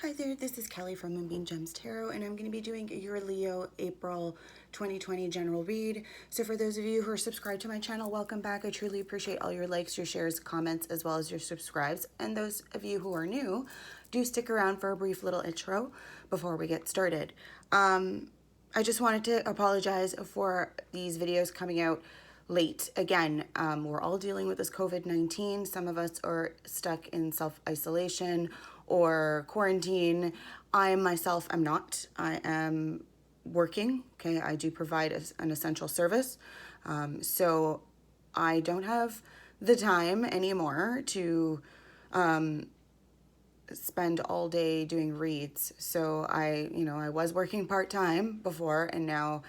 Hi there, this is Kelly from Moonbean Gems Tarot, and I'm going to be doing your Leo April 2020 general read. So for those of you who are subscribed to my channel, welcome back. I truly appreciate all your likes, your shares, comments, as well as your subscribes. And those of you who are new, do stick around for a brief little intro before we get started. I just wanted to apologize for these videos coming out late. Again, we're all dealing with this COVID-19. Some of us are stuck in self-isolation or quarantine. I myself am not. I am working, okay? I do provide an essential service. So I don't have the time anymore to spend all day doing reads. So I was working part-time before, and now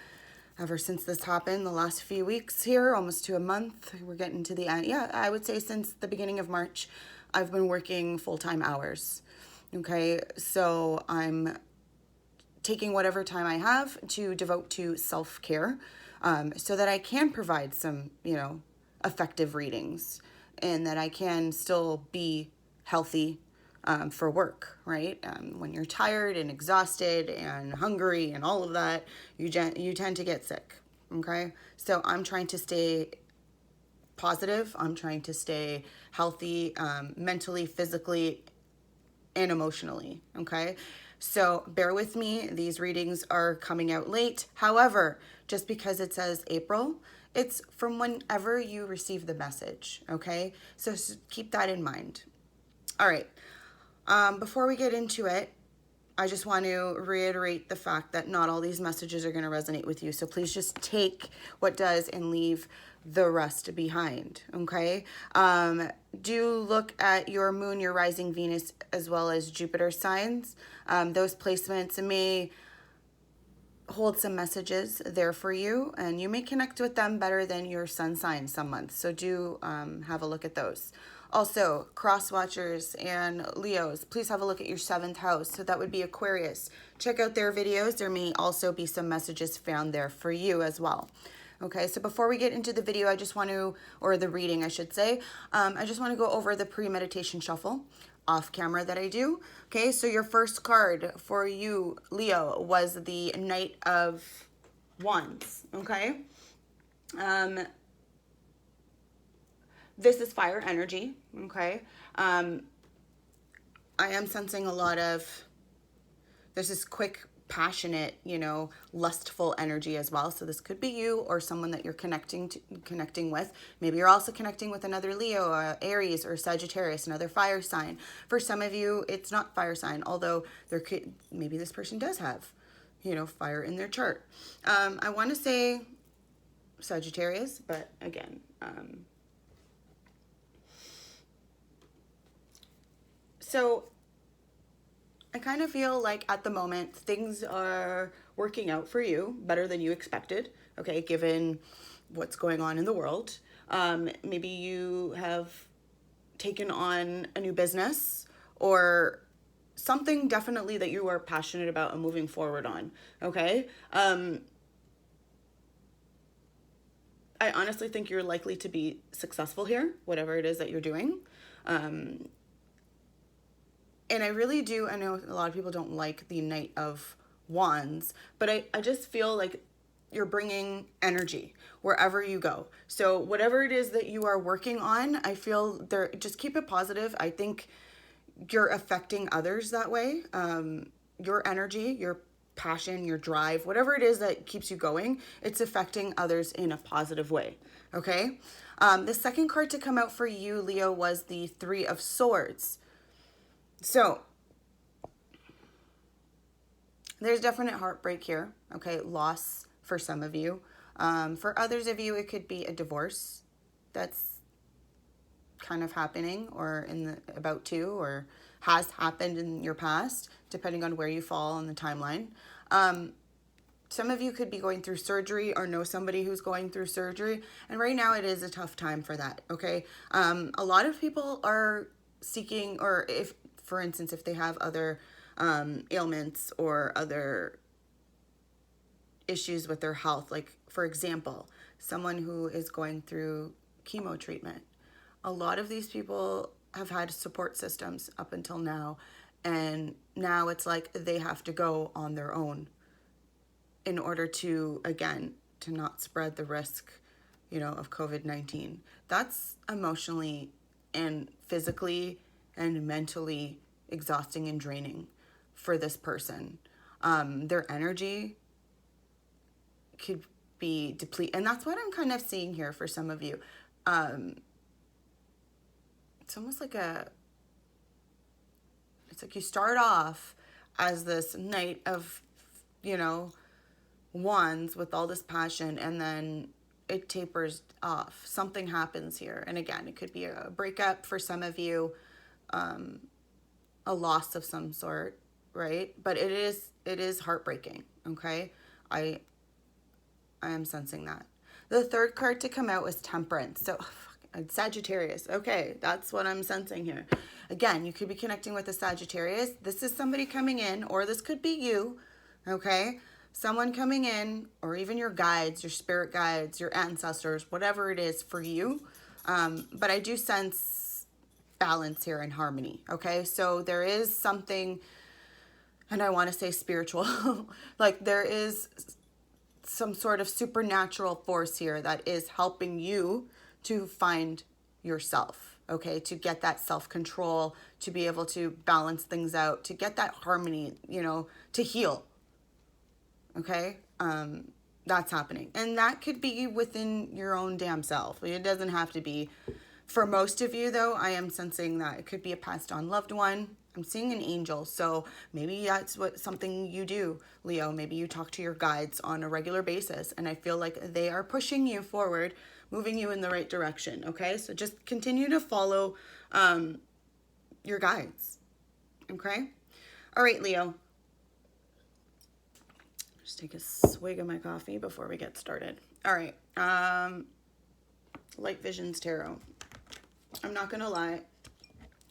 ever since this happened, the last few weeks here, almost to a month, we're getting to the end. Yeah, I would say since the beginning of March, I've been working full-time hours. Okay, so I'm taking whatever time I have to devote to self-care, so that I can provide some, effective readings, and that I can still be healthy for work, right? When you're tired and exhausted and hungry and all of that, you tend to get sick, okay? So I'm trying to stay positive. I'm trying to stay healthy, mentally, physically, and emotionally, okay? So bear with me. These readings are coming out late. However, just because it says April, it's from whenever you receive the message, okay? So keep that in mind. All right. Before we get into it, I just want to reiterate the fact that not all these messages are going to resonate with you. So please just take what does and leave the rest behind, okay? Do look at your moon, your rising Venus, as well as Jupiter signs. Those placements may hold some messages there for you, and you may connect with them better than your sun sign some months. So do have a look at those. Also, cross watchers and Leos, please have a look at your 7th house. So that would be Aquarius. Check out their videos. There may also be some messages found there for you as well. Okay, so before we get into the video, or the reading, I should say, I just want to go over the pre-meditation shuffle off camera that I do. Okay, so your first card for you, Leo, was the Knight of Wands, okay? This is fire energy, okay? I am sensing a lot of, there's this quick, passionate, lustful energy as well. So this could be you or someone that you're connecting with. Maybe you're also connecting with another Leo, Aries, or Sagittarius, another fire sign. For some of you, it's not fire sign, although maybe this person does have, fire in their chart. I want to say Sagittarius, but again, so I kind of feel like at the moment things are working out for you better than you expected, okay, given what's going on in the world. Maybe you have taken on a new business or something definitely that you are passionate about and moving forward on, okay? I honestly think you're likely to be successful here, whatever it is that you're doing. And I really do, I know a lot of people don't like the Knight of Wands, but I just feel like you're bringing energy wherever you go. So whatever it is that you are working on, I feel just keep it positive. I think you're affecting others that way. Your energy, your passion, your drive, whatever it is that keeps you going, it's affecting others in a positive way, okay? The second card to come out for you, Leo, was the Three of Swords. So there's definite heartbreak here, okay? Loss for some of you. For others of you, it could be a divorce that's kind of happening or about to, or has happened in your past, depending on where you fall on the timeline. Some of you could be going through surgery or know somebody who's going through surgery. And right now it is a tough time for that, okay? A lot of people are seeking, or if, for instance, if they have other ailments or other issues with their health, like for example, someone who is going through chemo treatment. A lot of these people have had support systems up until now, And now it's like they have to go on their own in order to, again, to not spread the risk, of COVID-19. That's emotionally and physically and mentally exhausting and draining for this person. Their energy could be depleted. And that's what I'm kind of seeing here for some of you. It's almost like it's like you start off as this knight of, wands with all this passion, and then it tapers off. Something happens here. And again, it could be a breakup for some of you, a loss of some sort, right? But it is heartbreaking, okay? I am sensing that. The third card to come out was Temperance. So, Sagittarius. Okay, that's what I'm sensing here. Again, you could be connecting with a Sagittarius. This is somebody coming in, or this could be you, okay? Someone coming in, or even your guides, your spirit guides, your ancestors, whatever it is for you. But I do sense balance here and harmony, okay? So there is something, and I want to say spiritual, like there is some sort of supernatural force here that is helping you to find yourself, okay? To get that self-control, to be able to balance things out, to get that harmony, to heal, okay? That's happening. And that could be within your own damn self. It doesn't have to be. For most of you, though, I am sensing that it could be a passed on loved one. I'm seeing an angel. So maybe that's something you do, Leo. Maybe you talk to your guides on a regular basis. And I feel like they are pushing you forward, moving you in the right direction, okay? So just continue to follow your guides, okay? All right, Leo. Just take a swig of my coffee before we get started. All right. Light Visions Tarot. I'm not going to lie.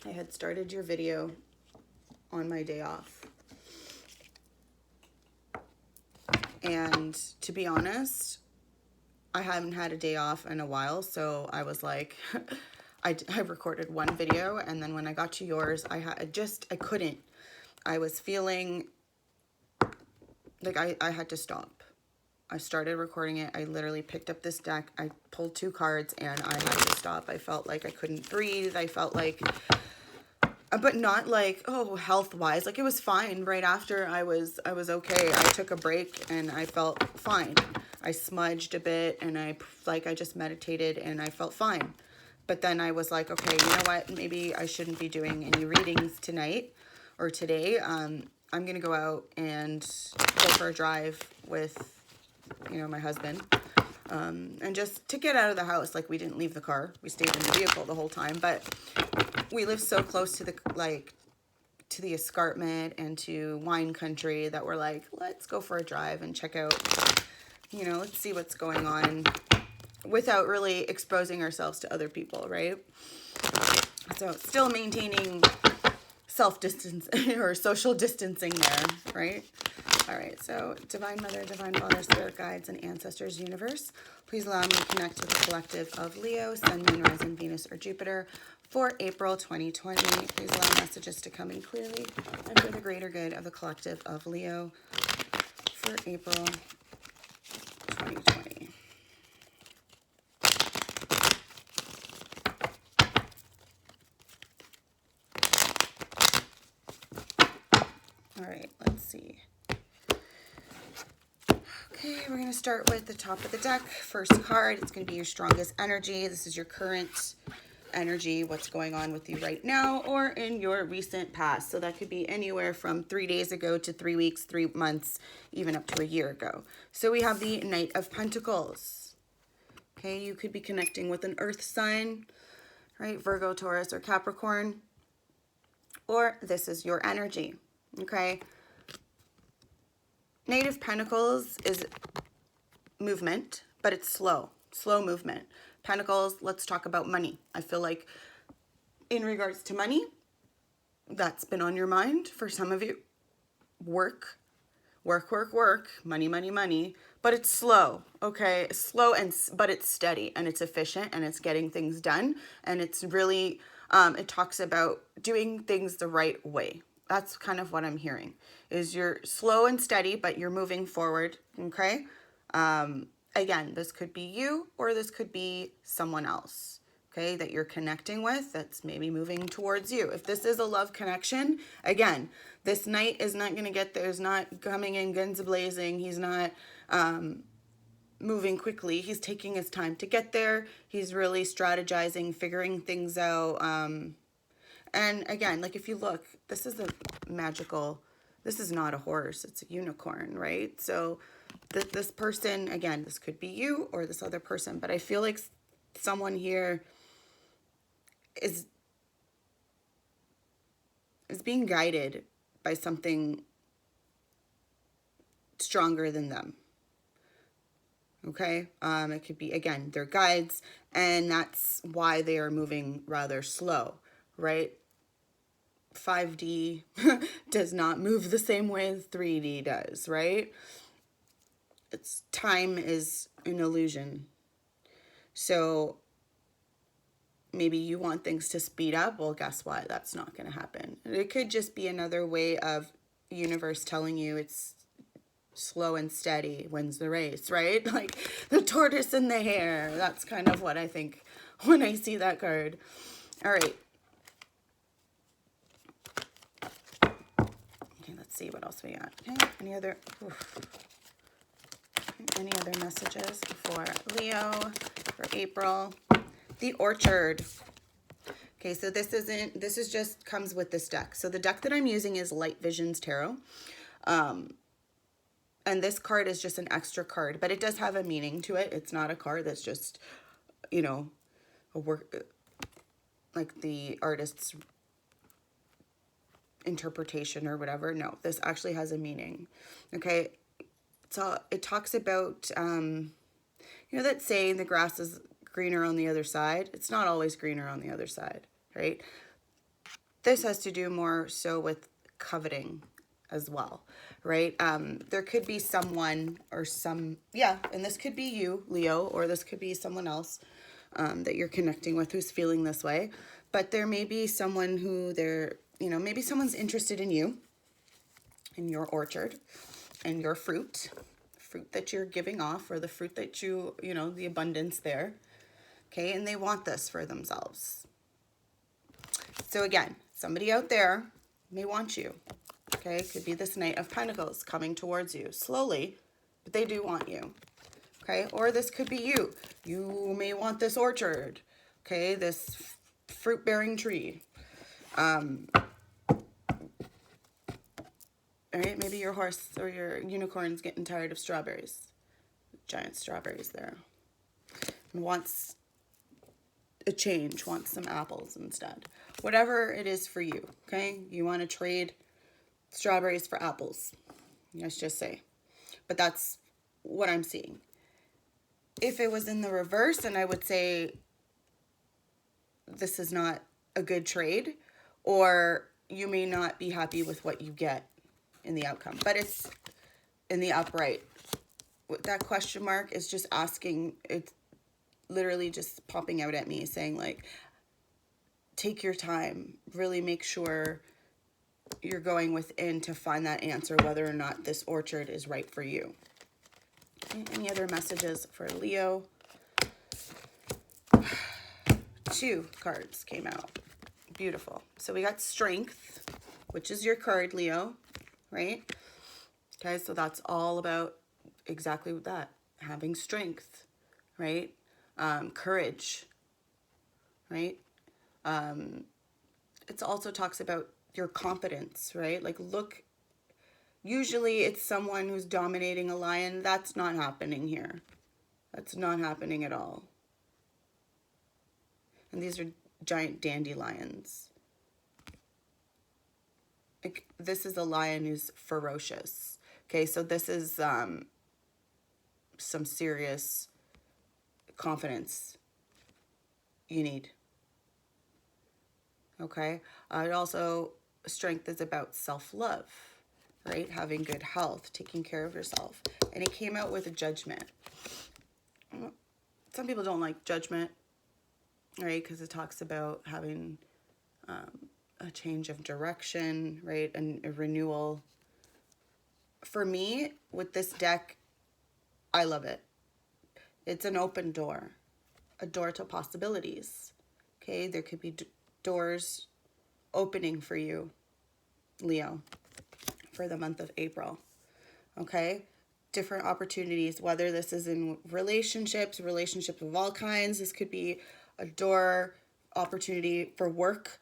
I had started your video on my day off. And to be honest, I haven't had a day off in a while. So I was like, I recorded one video. And then when I got to yours, I couldn't. I was feeling like I had to stop. I started recording it. I literally picked up this deck. I pulled 2 cards and I had to stop. I felt like I couldn't breathe. I felt like, but not like, oh, health-wise. Like it was fine. Right after I was okay. I took a break and I felt fine. I smudged a bit and I just meditated and I felt fine. But then I was like, okay, you know what? Maybe I shouldn't be doing any readings tonight or today. I'm going to go out and go for a drive with my husband, and just to get out of the house. Like we didn't leave the car. We stayed in the vehicle the whole time, but we live so close to the escarpment and to wine country that we're like, let's go for a drive and check out, let's see what's going on without really exposing ourselves to other people, right? So still maintaining self-distance or social distancing there, right? All right, so Divine Mother, Divine Father, Spirit Guides, and Ancestors Universe, please allow me to connect with the collective of Leo, Sun, Moon, Rising, Venus, or Jupiter for April 2020. Please allow messages to come in clearly and for the greater good of the collective of Leo for April 2020. All right, let's see. Okay, we're going to start with the top of the deck. First card, it's going to be your strongest energy. This is your current energy, what's going on with you right now or in your recent past. So that could be anywhere from 3 days ago to 3 weeks, 3 months, even up to a year ago. So we have the Knight of Pentacles. Okay, you could be connecting with an earth sign, right? Virgo, Taurus, or Capricorn. Or this is your energy, okay? Knight of Pentacles is movement, but it's slow movement. Pentacles, let's talk about money. I feel like in regards to money, that's been on your mind for some of you. Work, money, but it's slow, okay? Slow, but it's steady and it's efficient and it's getting things done. And it's really, it talks about doing things the right way, That's kind of what I'm hearing, is you're slow and steady, but you're moving forward, okay? Again, this could be you or this could be someone else, okay, that you're connecting with that's maybe moving towards you. If this is a love connection, again, this knight is not going to get there, is not coming in guns blazing. He's not moving quickly. He's taking his time to get there. He's really strategizing, figuring things out. And again, like if you look, this is a magical, this is not a horse, it's a unicorn, right? So this person, again, this could be you or this other person, but I feel like someone here is being guided by something stronger than them. Okay, it could be, again, their guides, and that's why they are moving rather slow, right? 5D does not move the same way as 3D does, right? It's time is an illusion. So maybe you want things to speed up. Well, guess what? That's not going to happen. It could just be another way of the universe telling you it's slow and steady wins the race, right? Like the tortoise and the hare. That's kind of what I think when I see that card. All right. Okay, let's see what else we got. Okay, any other messages for Leo for April? The Orchard. Okay, so this is just comes with this deck. So the deck that I'm using is Light Visions Tarot. And this card is just an extra card, but it does have a meaning to it. It's not a card that's just, you know, a work, like the artist's interpretation or whatever. No, this actually has a meaning. Okay, so it talks about, you know, that saying, the grass is greener on the other side. It's not always greener on the other side, right? This has to do more so with coveting as well, right? There could be someone or and this could be you, Leo, or this could be someone else that you're connecting with who's feeling this way. But there may be someone who maybe someone's interested in you, in your orchard, and your fruit that you're giving off, or the fruit that the abundance there, okay? And they want this for themselves. So again, somebody out there may want you. Okay, could be this Knight of Pentacles coming towards you slowly, but they do want you. Okay, or this could be you. You may want this orchard. Okay, this fruit-bearing tree. All right, maybe your horse or your unicorn's getting tired of strawberries. Giant strawberries there. And wants a change, wants some apples instead. Whatever it is for you, okay? You want to trade strawberries for apples, let's just say. But that's what I'm seeing. If it was in the reverse, then I would say this is not a good trade, or you may not be happy with what you get in the outcome. But it's in the upright. That question mark is just asking, it's literally just popping out at me saying, like, take your time, really make sure you're going within to find that answer, whether or not this orchard is right for you. Okay, any other messages for Leo? 2 cards came out. Beautiful. So we got Strength, which is your card, Leo, right? Okay, so that's all about exactly that, having strength, right? Courage, right? It also talks about your confidence, right? Like, look, usually it's someone who's dominating a lion. That's not happening here. That's not happening at all. And these are giant dandelions. Like, this is a lion who's ferocious. Okay, so this is some serious confidence you need. Okay, it also, strength is about self-love, right? Having good health, taking care of yourself. And it came out with a Judgment. Some people don't like Judgment, right? Because it talks about having a change of direction, right? And a renewal. For me, with this deck, I love it. It's an open door, a door to possibilities. Okay, there could be doors opening for you, Leo, for the month of April. Okay, different opportunities, whether this is in relationships of all kinds. This could be a door opportunity for work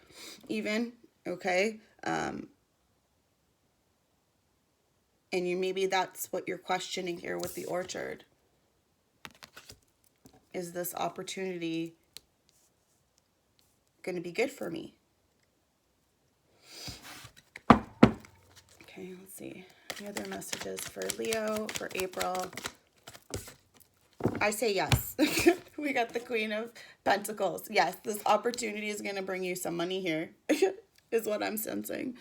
even, okay? And maybe that's what you're questioning here with the orchard. Is this opportunity going to be good for me? Okay, let's see. Any other messages for Leo for April? I say yes. We got the Queen of Pentacles. Yes, this opportunity is going to bring you some money here, is what I'm sensing.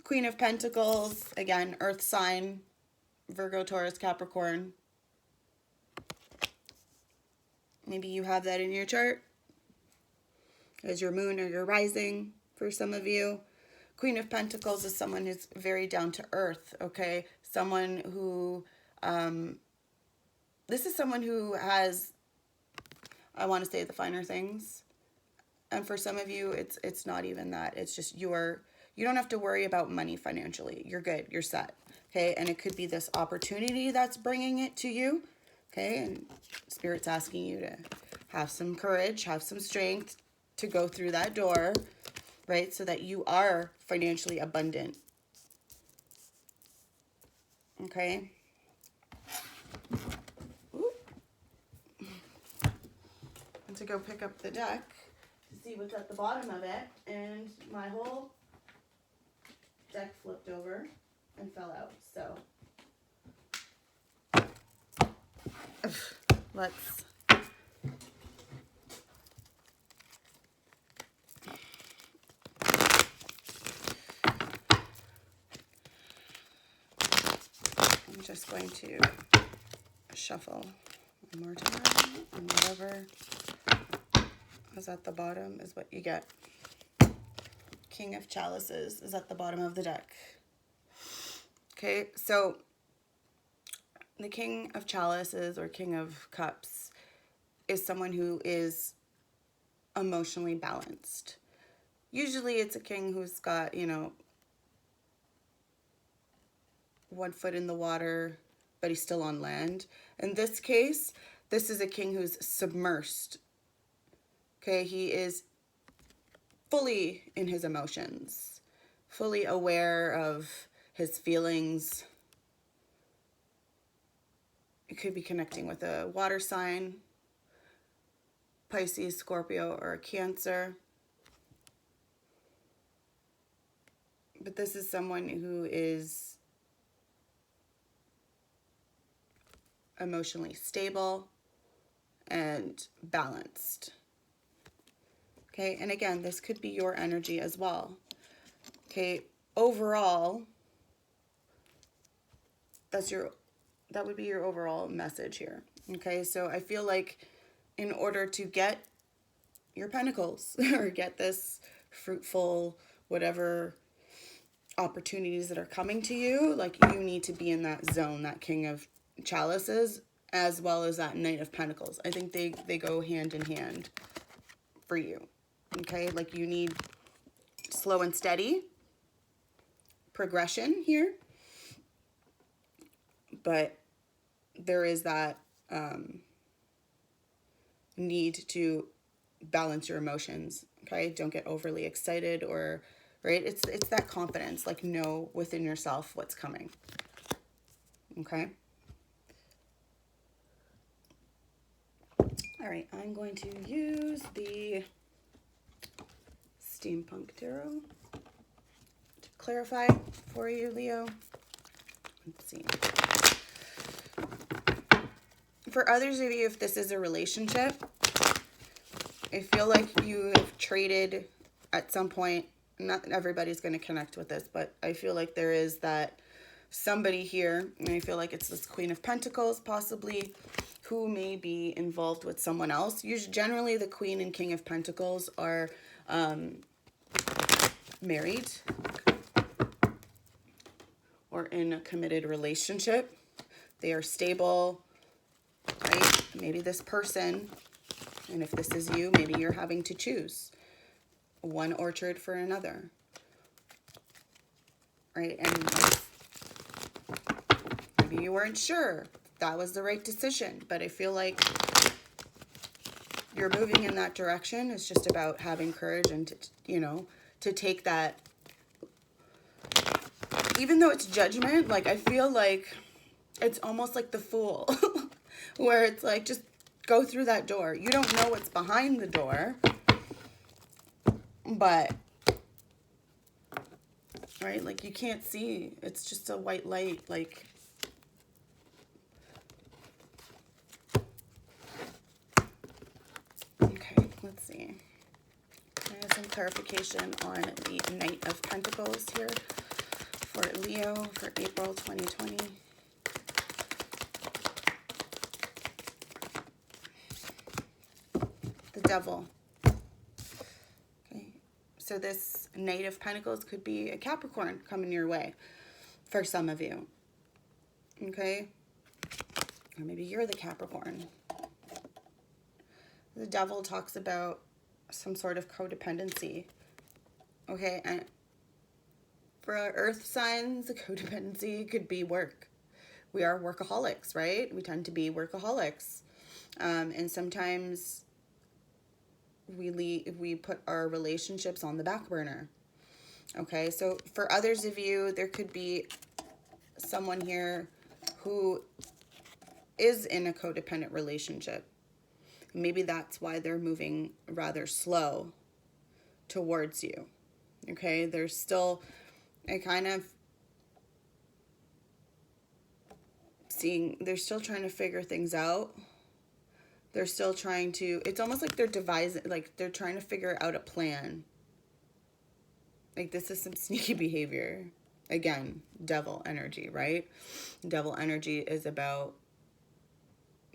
Queen of Pentacles, again, earth sign, Virgo, Taurus, Capricorn. Maybe you have that in your chart as your moon or your rising for some of you. Queen of Pentacles is someone who's very down to earth, okay? Someone who, this is someone who has, I want to say the finer things. And for some of you, it's not even that. It's just you don't have to worry about money financially. You're good. You're set. Okay. And it could be this opportunity that's bringing it to you. Okay. And Spirit's asking you to have some courage, have some strength to go through that door, right? So that you are financially abundant. Okay. Ooh. And to go pick up the deck to see what's at the bottom of it, and my whole deck flipped over and fell out. So let's I'm just going to shuffle one more time, and whatever is at the bottom is what you get. King of Chalices is at the bottom of the deck. Okay, so the King of Chalices or King of Cups is someone who is emotionally balanced. Usually it's a king who's got, one foot in the water, but he's still on land. In this case, this is a king who's submersed. Okay, he is fully in his emotions, fully aware of his feelings. It could be connecting with a water sign, Pisces, Scorpio, or Cancer. But this is someone who is emotionally stable and balanced. Okay, and again, this could be your energy as well. Okay, overall, that would be your overall message here. Okay, so I feel like in order to get your pentacles or get this fruitful whatever opportunities that are coming to you, like you need to be in that zone, that King of Chalices, as well as that Knight of Pentacles. I think they go hand in hand for you. Okay, like you need slow and steady progression here, but there is that need to balance your emotions. Okay, don't get overly excited, or right, it's that confidence, like know within yourself what's coming. Okay, all right, I'm going to use the Steampunk Tarot to clarify for you, Leo. Let's see. For others of you, if this is a relationship, I feel like you have traded at some point. Not everybody's going to connect with this, but I feel like there is that somebody here, and I feel like it's this Queen of Pentacles possibly, who may be involved with someone else. Usually, generally, the Queen and King of Pentacles are married or in a committed relationship. They are stable, right? Maybe this person, and if this is you, maybe you're having to choose one orchard for another, right? And maybe you weren't sure that was the right decision, but I feel like you're moving in that direction. It's just about having courage and, to take that, even though it's judgment, like I feel like it's almost like the Fool, where it's like, just go through that door. You don't know what's behind the door, but, right, like you can't see. It's just a white light, like, okay, let's see. I have some clarification on the Knight of Pentacles here for Leo for April 2020. The Devil. Okay, so this Knight of Pentacles could be a Capricorn coming your way for some of you. Okay, or maybe you're the Capricorn. The Devil talks about some sort of codependency. Okay, and for our earth signs, codependency could be work. We are workaholics, right? We tend to be workaholics. And sometimes we put our relationships on the back burner. Okay, so for others of you, there could be someone here who is in a codependent relationship. Maybe that's why they're moving rather slow towards you. Okay, there's still a kind of they're still trying to figure things out. They're still trying to, it's almost like they're devising, like they're trying to figure out a plan. Like this is some sneaky behavior. Again, devil energy, right? Devil energy is about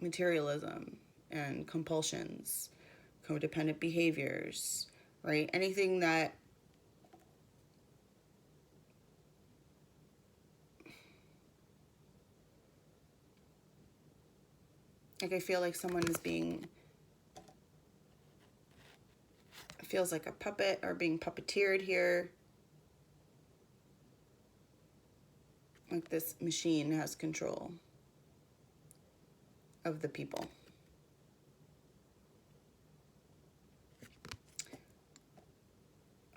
materialism and compulsions, codependent behaviors, right? Anything that like I feel like someone is feels like a puppet or being puppeteered here. Like this machine has control of the people.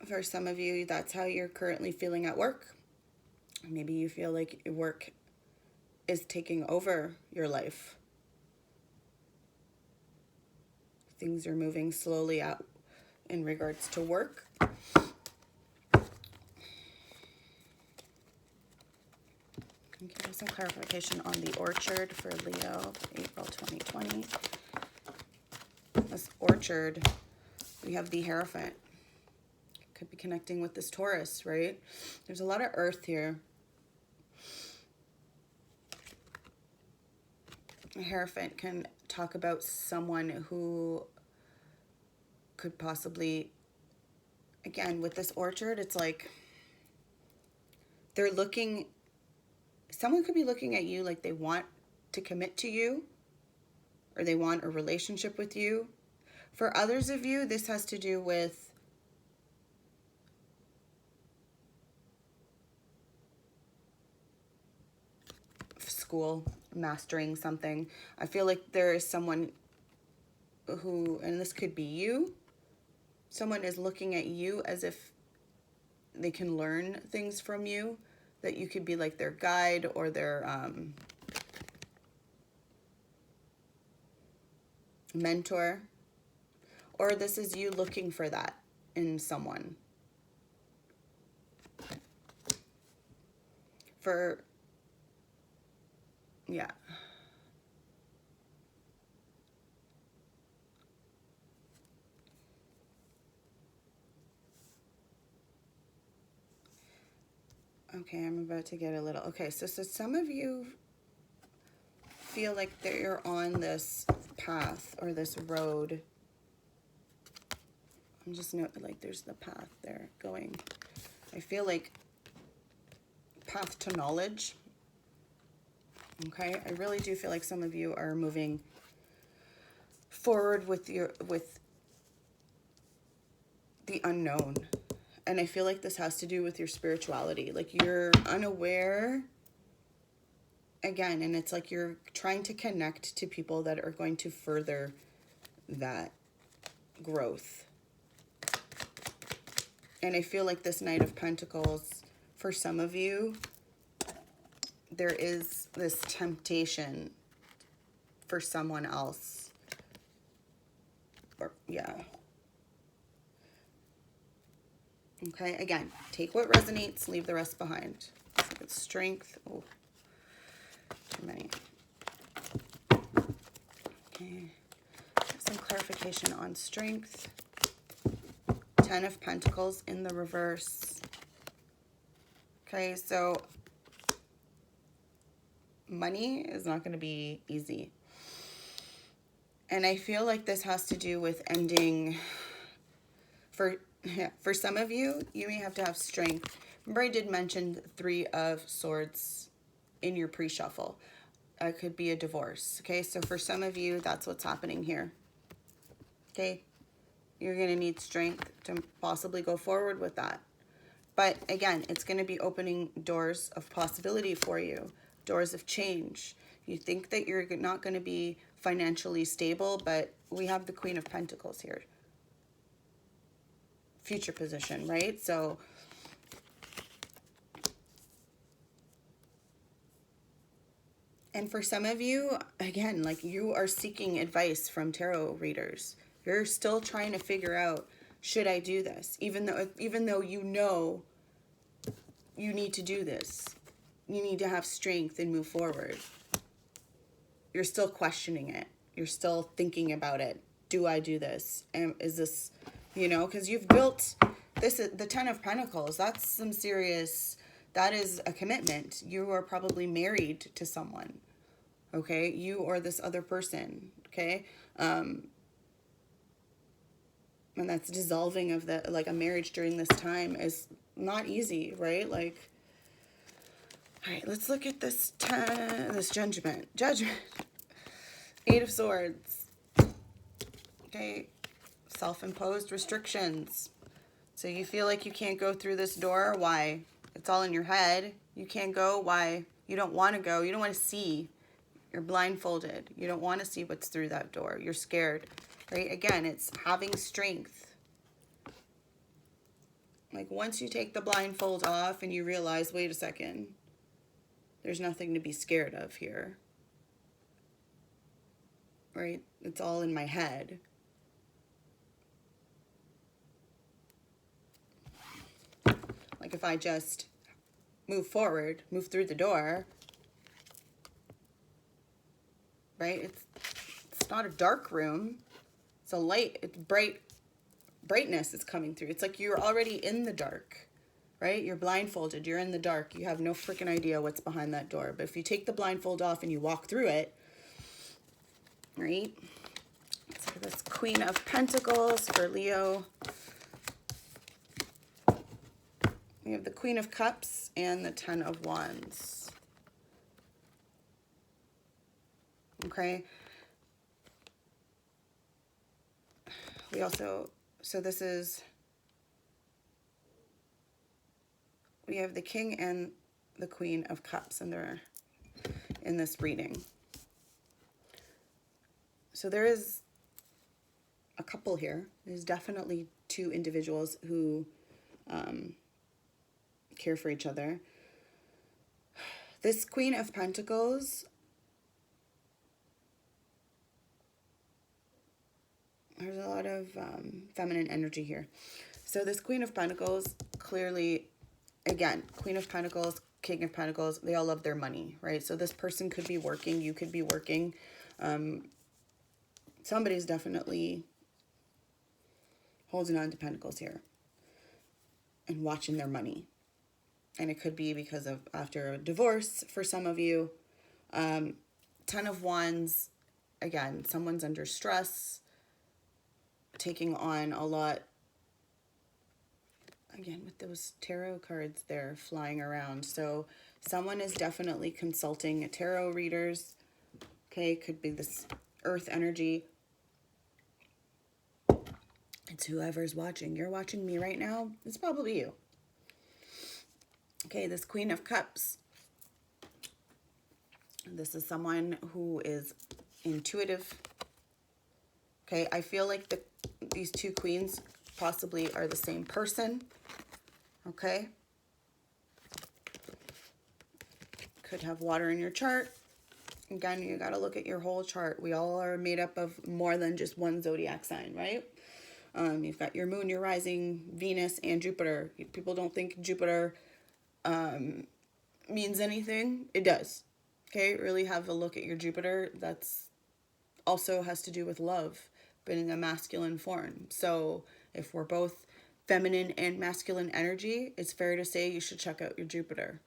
For some of you, that's how you're currently feeling at work. Maybe you feel like work is taking over your life. Things are moving slowly out in regards to work. Can you give some clarification on the orchard for Leo, April 2020? This orchard, we have the Hierophant. Could be connecting with this Taurus, right? There's a lot of earth here. A Hierophant can talk about someone who could possibly, again, with this orchard, it's like they're looking, someone could be looking at you like they want to commit to you or they want a relationship with you. For others of you, this has to do with school, mastering something. I feel like there is someone who, and this could be you, someone is looking at you as if they can learn things from you, that you could be like their guide or their mentor, or this is you looking for that in someone. Yeah. Okay, I'm about to get a little, okay, so some of you feel like you're on this path or this road I'm just like there's the path there going. I feel like path to knowledge. Okay, I really do feel like some of you are moving forward with the unknown. And I feel like this has to do with your spirituality. Like you're unaware again, and it's like you're trying to connect to people that are going to further that growth. And I feel like this Knight of Pentacles, for some of you, there is this temptation for someone else. Or, yeah. Okay, again, take what resonates, leave the rest behind. Let's look at strength. Oh, too many. Okay, some clarification on strength. 10 of Pentacles in the reverse. Okay, so money is not going to be easy. And I feel like this has to do with ending, for some of you, you may have to have strength. Remember I did mention 3 of Swords in your pre-shuffle. It could be a divorce, okay? So for some of you, that's what's happening here, okay? You're going to need strength to possibly go forward with that. But again, it's going to be opening doors of possibility for you, doors of change. You think that you're not going to be financially stable, but we have the Queen of Pentacles here. Future position, right? So and for some of you, again, like you are seeking advice from tarot readers. You're still trying to figure out, should I do this? Even though you know you need to do this. You need to have strength and move forward. You're still questioning it. You're still thinking about it. Do I do this? And is this, you know, because you've built this, the 10 of Pentacles, that's some serious, that is a commitment. You are probably married to someone, okay? You or this other person, okay? And that's dissolving of the, like a marriage during this time is not easy, right? Like, all right, let's look at this judgment. 8 of Swords. Okay, self-imposed restrictions. So you feel like you can't go through this door. Why? It's all in your head. You can't go. Why? You don't want to go. You don't want to see. You're blindfolded. You don't want to see what's through that door. You're scared, right? Again, it's having strength. Like once you take the blindfold off and you realize, wait a second, there's nothing to be scared of here, right? It's all in my head. Like if I just move forward, move through the door, right? It's not a dark room. It's a light, it's brightness is coming through. It's like you're already in the dark, right? You're blindfolded, you're in the dark. You have no freaking idea what's behind that door. But if you take the blindfold off and you walk through it, right? So this Queen of Pentacles for Leo. We have the Queen of Cups and the 10 of Wands. Okay. We also, so this is, we have the King and the Queen of Cups and they're in this reading. So there is a couple here. There's definitely 2 individuals who care for each other. This Queen of Pentacles, there's a lot of feminine energy here. So this Queen of Pentacles, clearly, again, Queen of Pentacles, King of Pentacles, they all love their money, right? So this person could be working, you could be working. Somebody's definitely holding on to Pentacles here and watching their money. And it could be because of after a divorce for some of you. 10 of Wands, again, someone's under stress, taking on a lot again, with those tarot cards there flying around. So someone is definitely consulting tarot readers. Okay, could be this earth energy. It's whoever's watching. You're watching me right now. It's probably you. Okay, this Queen of Cups. This is someone who is intuitive. Okay, I feel like these two queens possibly are the same person. Okay. Could have water in your chart. Again, you got to look at your whole chart. We all are made up of more than just one zodiac sign, right? You've got your moon, your rising, Venus, and Jupiter. People don't think Jupiter means anything. It does. Okay, really have a look at your Jupiter. That's also has to do with love, but in a masculine form. So if we're both feminine and masculine energy, it's fair to say you should check out your Jupiter.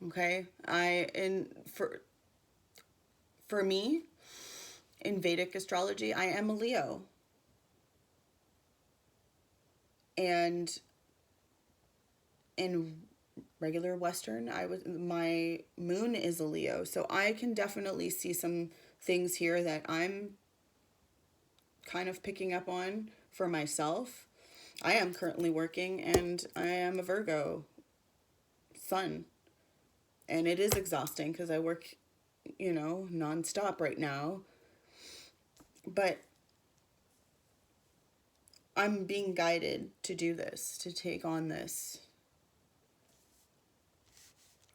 Okay, for me, in Vedic astrology, I am a Leo. And in regular Western, my moon is a Leo. So I can definitely see some things here that I'm kind of picking up on for myself. I am currently working and I am a Virgo sun. And it is exhausting because I work, nonstop right now. But I'm being guided to do this, to take on this.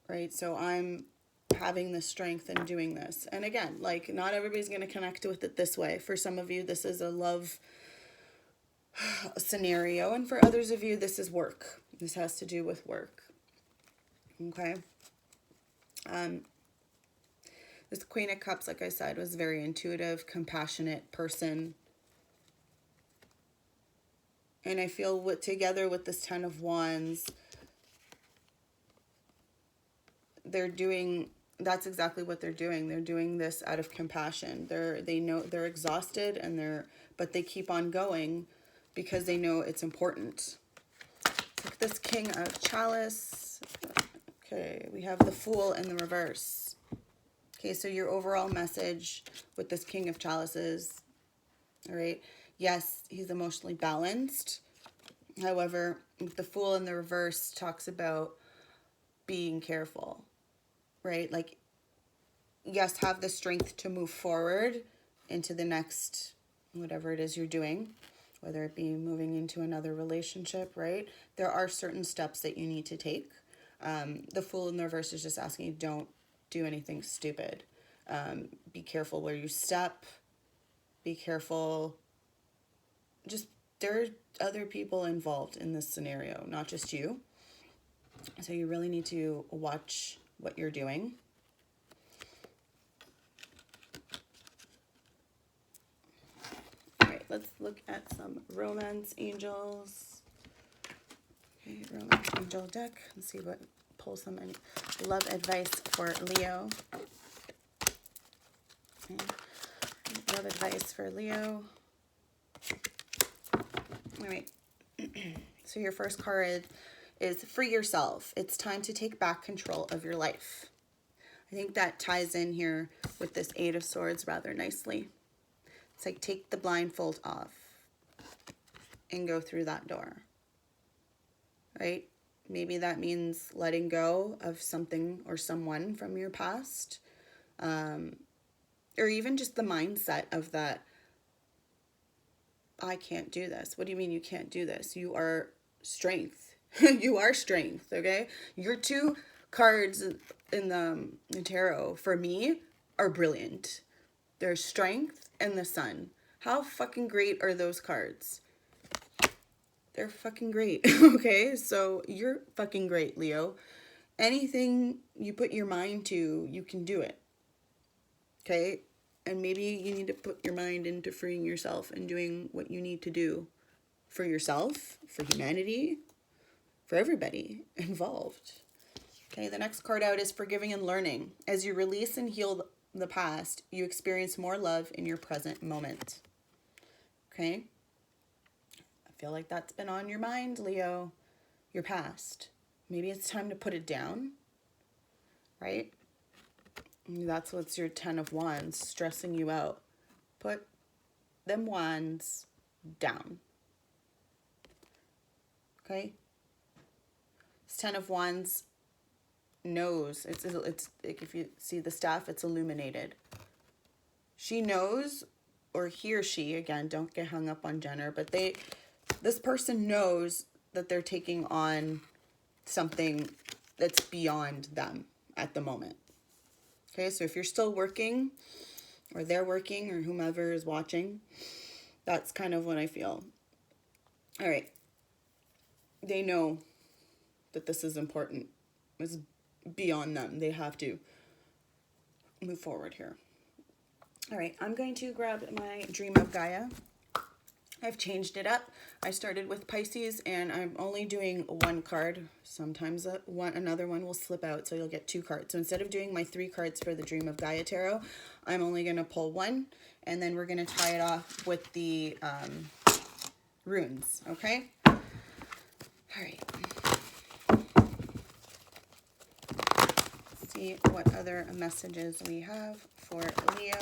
Right? So I'm having the strength in doing this. And again, like, not everybody's going to connect with it this way. For some of you, this is a love scenario. And for others of you, this is work. This has to do with work. Okay? This Queen of Cups, like I said, was a very intuitive, compassionate person. And I feel together with this Ten of Wands, that's exactly what they're doing. They're doing this out of compassion. They know they're exhausted but they keep on going because they know it's important. Take this King of Chalice. Okay, we have the Fool in the reverse. Okay, so your overall message with this King of Chalices, all right? Yes, he's emotionally balanced. However, the Fool in the reverse talks about being careful, right? Like, yes, have the strength to move forward into the next, whatever it is you're doing, whether it be moving into another relationship, right? There are certain steps that you need to take. The Fool in the reverse is just asking you, don't do anything stupid. Be careful where you step. Be careful. Just, there are other people involved in this scenario, not just you. So you really need to watch what you're doing. All right, let's look at some romance angels. Okay, romance angel deck. Let's see what pulls some any love advice for Leo. Okay. Love advice for Leo. All right. So your first card is free yourself. It's time to take back control of your life. I think that ties in here with this Eight of Swords rather nicely. It's like, take the blindfold off and go through that door, right? Maybe that means letting go of something or someone from your past, or even just the mindset of that, I can't do this. What do you mean you can't do this? You are strength. You are strength, okay? Your two cards in the tarot, for me, are brilliant. There's strength and the sun. How fucking great are those cards? They're fucking great, okay? So you're fucking great, Leo. Anything you put your mind to, you can do it, okay? And maybe you need to put your mind into freeing yourself and doing what you need to do for yourself, for humanity, for everybody involved. Okay, the next card out is forgiving and learning. As you release and heal the past, you experience more love in your present moment. Okay? I feel like that's been on your mind, Leo. your past. Maybe it's time to put it down, right? That's what's your 10 of Wands stressing you out. Put them wands down. Okay? This 10 of Wands knows. It's like, if you see the staff, it's illuminated. She knows, or he or she, again, don't get hung up on gender, but this person knows that they're taking on something that's beyond them at the moment. Okay, so if you're still working, or they're working, or whomever is watching, that's kind of what I feel. All right. They know that this is important. It's beyond them. They have to move forward here. All right, I'm going to grab my Dream of Gaia. I've changed it up. I started with Pisces, and I'm only doing one card. Sometimes another one will slip out, so you'll get 2 cards. So instead of doing my 3 cards for the Dream of Gaia Tarot, I'm only going to pull 1, and then we're going to tie it off with the runes, okay? All right. Let's see what other messages we have for Leo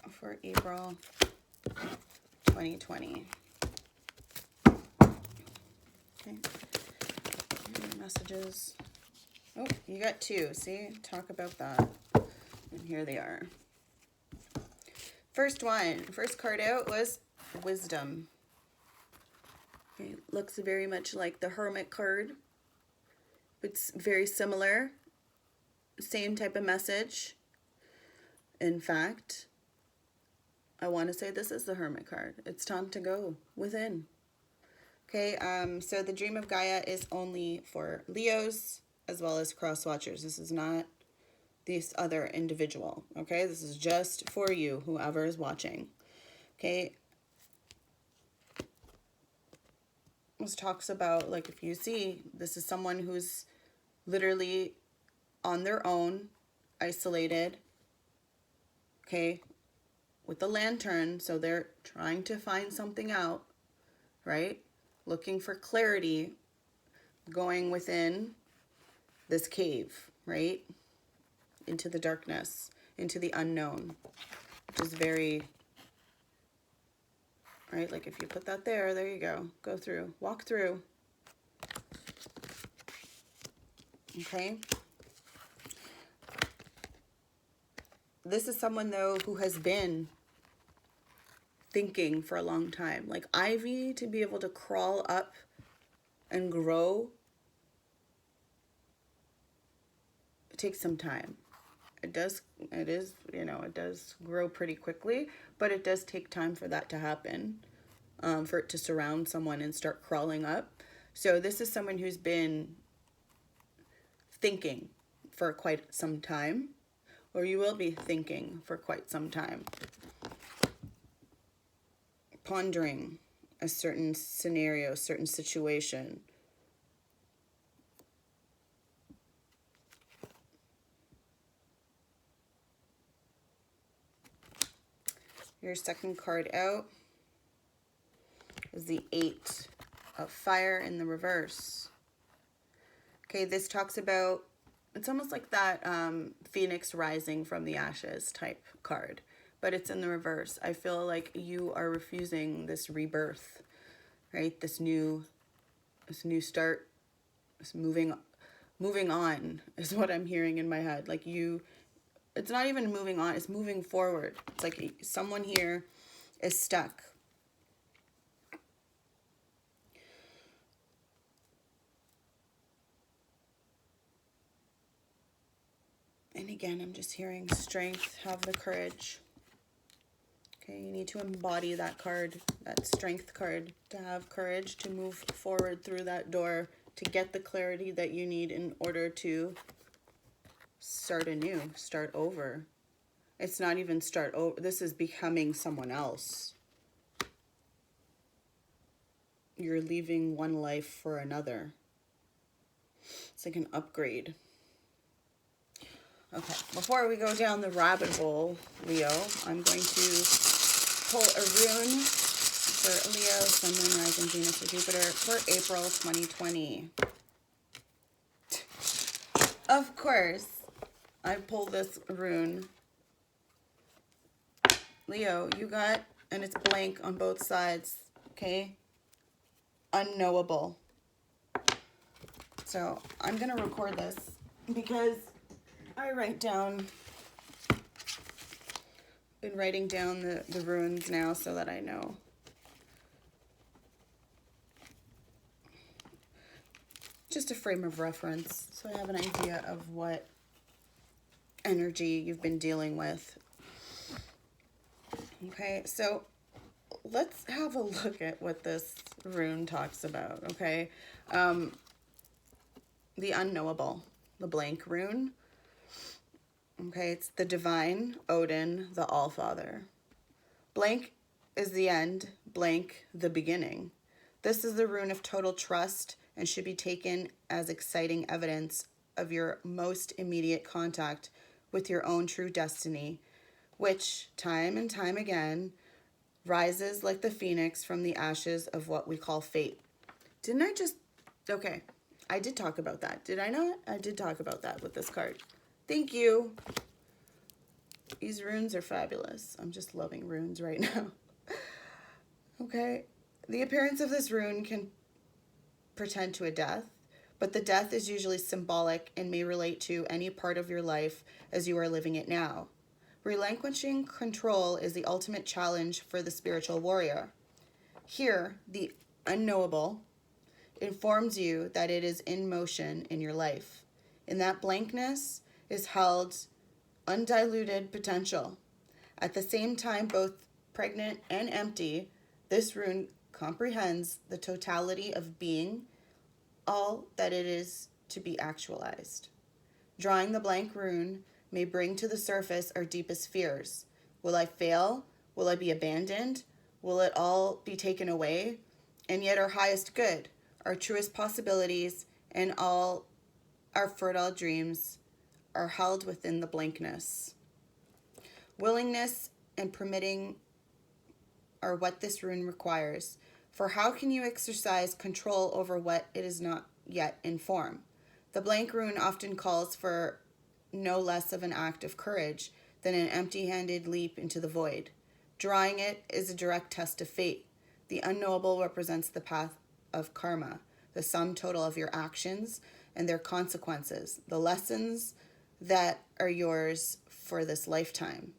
for April 2020. Okay. Messages. Oh, you got 2. See? Talk about that. And here they are. First card out was Wisdom. Okay. Looks very much like the Hermit card. It's very similar. Same type of message. In fact, I want to say this is the Hermit card. It's time to go within. Okay, so the Dream of Gaia is only for Leos as well as cross watchers. This is not this other individual, okay? This is just for you, whoever is watching, okay? This talks about, like, if you see, this is someone who's literally on their own, isolated, okay? With the lantern, so they're trying to find something out, right? Looking for clarity, going within this cave, right? Into the darkness, into the unknown, which is very, right? Like if you put that there you go. Go through, walk through. Okay? This is someone, though, who has been thinking for a long time. Like ivy, to be able to crawl up and grow, it takes some time. It does grow pretty quickly, but it does take time for that to happen, for it to surround someone and start crawling up. So this is someone who's been thinking for quite some time, or you will be thinking for quite some time. Pondering a certain scenario, certain situation. Your second card out is the 8 of Fire in the reverse. Okay, this talks about, it's almost like that Phoenix rising from the ashes type card, but it's in the reverse. I feel like you are refusing this rebirth, right? This new start, this moving on is what I'm hearing in my head. Like it's not even moving on, it's moving forward. It's like someone here is stuck. And again, I'm just hearing strength, have the courage. Okay, you need to embody that card, that strength card, to have courage to move forward through that door, to get the clarity that you need in order to start anew, start over. It's not even start over. This is becoming someone else. You're leaving one life for another. It's like an upgrade. Okay, before we go down the rabbit hole, Leo, I'm going to pull a rune for Leo, Sun, Moon, Rising, Venus, or Jupiter for April 2020. Of course, I pulled this rune. Leo, you got, and it's blank on both sides, okay? Unknowable. So I'm going to record this because I been writing down the runes now so that I know. Just a frame of reference, so I have an idea of what energy you've been dealing with. Okay, so let's have a look at what this rune talks about, okay? The unknowable, the blank rune. Okay, it's the divine, Odin, the Allfather. Blank is the end, blank the beginning. This is the rune of total trust and should be taken as exciting evidence of your most immediate contact with your own true destiny, which, time and time again, rises like the phoenix from the ashes of what we call fate. Didn't I just... Okay, I did talk about that. Did I not? I did talk about that with this card. Thank you. These runes are fabulous. I'm just loving runes right now. Okay. The appearance of this rune can pretend to a death, but the death is usually symbolic and may relate to any part of your life as you are living it now. Relinquishing control is the ultimate challenge for the spiritual warrior. Here, the unknowable informs you that it is in motion in your life. In that blankness is held undiluted potential. At the same time, both pregnant and empty, this rune comprehends the totality of being, all that it is to be actualized. Drawing the blank rune may bring to the surface our deepest fears. Will I fail? Will I be abandoned? Will it all be taken away? And yet our highest good, our truest possibilities, and all our fertile dreams are held within the blankness. Willingness and permitting are what this rune requires. For how can you exercise control over what it is not yet in form? The blank rune often calls for no less of an act of courage than an empty-handed leap into the void. Drawing it is a direct test of fate. The unknowable represents the path of karma, the sum total of your actions and their consequences, the lessons that are yours for this lifetime.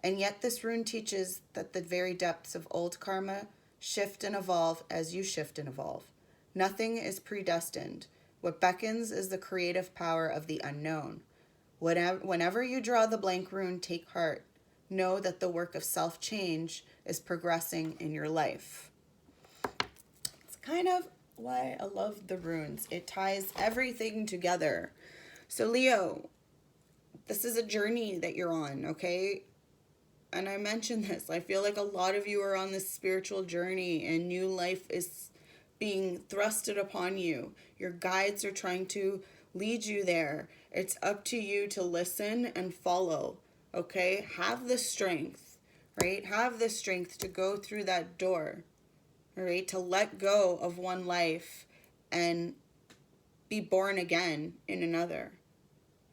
And yet this rune teaches that the very depths of old karma shift and evolve as you shift and evolve. Nothing is predestined. What beckons is the creative power of the unknown. Whenever you draw the blank rune, take heart. Know that the work of self-change is progressing in your life. It's kind of why I love the runes. It ties everything together. So Leo, this is a journey that you're on, okay? And I mentioned this. I feel like a lot of you are on this spiritual journey and new life is being thrusted upon you. Your guides are trying to lead you there. It's up to you to listen and follow, okay? Have the strength, right? Have the strength to go through that door, all right? To let go of one life and be born again in another,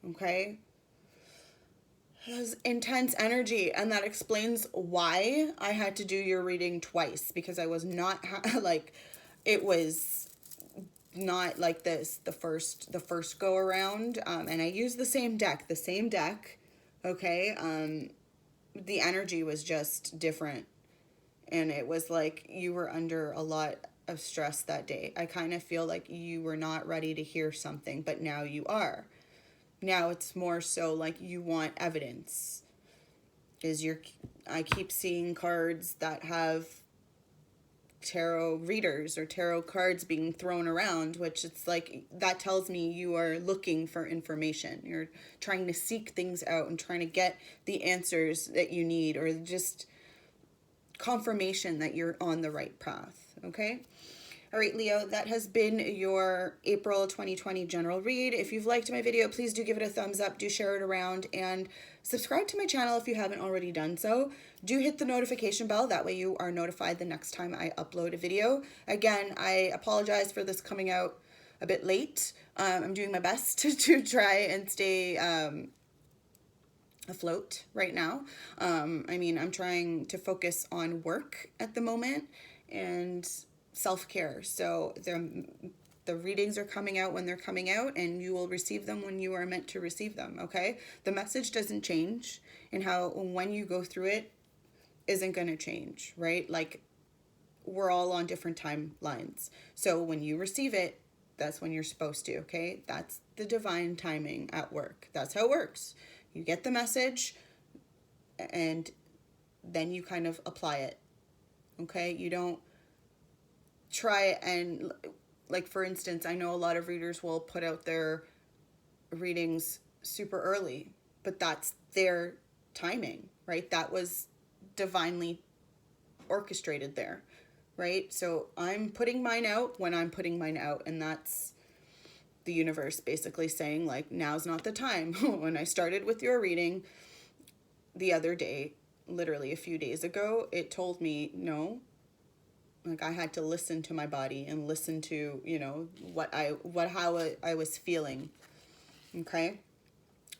okay? Has intense energy, and that explains why I had to do your reading twice, because I was not like, it was not like this the first go around, and I used the same deck, okay? The energy was just different, and it was like you were under a lot of stress that day. I kind of feel like you were not ready to hear something, but now you are. Now it's more so like you want evidence. I keep seeing cards that have tarot readers or tarot cards being thrown around, which it's like, that tells me you are looking for information. You're trying to seek things out and trying to get the answers that you need, or just confirmation that you're on the right path, okay? All right, Leo, that has been your April 2020 general read. If you've liked my video, please do give it a thumbs up, do share it around, and subscribe to my channel if you haven't already done so. Do hit the notification bell, that way you are notified the next time I upload a video. Again, I apologize for this coming out a bit late. I'm doing my best to try and stay afloat right now. I mean, I'm trying to focus on work at the moment and self-care. So the readings are coming out when they're coming out, and you will receive them when you are meant to receive them, okay? The message doesn't change, and how when you go through it isn't going to change, right? Like, we're all on different timelines. So when you receive it, that's when you're supposed to, okay? That's the divine timing at work. That's how it works. You get the message, and then you kind of apply it, okay? You don't try and, like, for instance, I know a lot of readers will put out their readings super early, but that's their timing, right? That was divinely orchestrated there, right? So I'm putting mine out when I'm putting mine out, and that's the universe basically saying, like, now's not the time. When I started with your reading the other day, literally a few days ago, it told me no. Like, I had to listen to my body and listen to, you know, how I was feeling. Okay?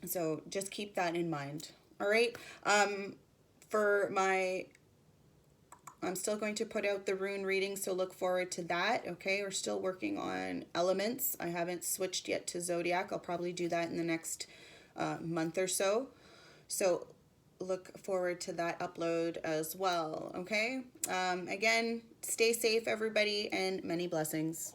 So just keep that in mind. All right? I'm still going to put out the rune reading, so look forward to that, okay? We're still working on elements. I haven't switched yet to zodiac. I'll probably do that in the next month or so. So look forward to that upload as well, okay? Again, stay safe, everybody, and many blessings.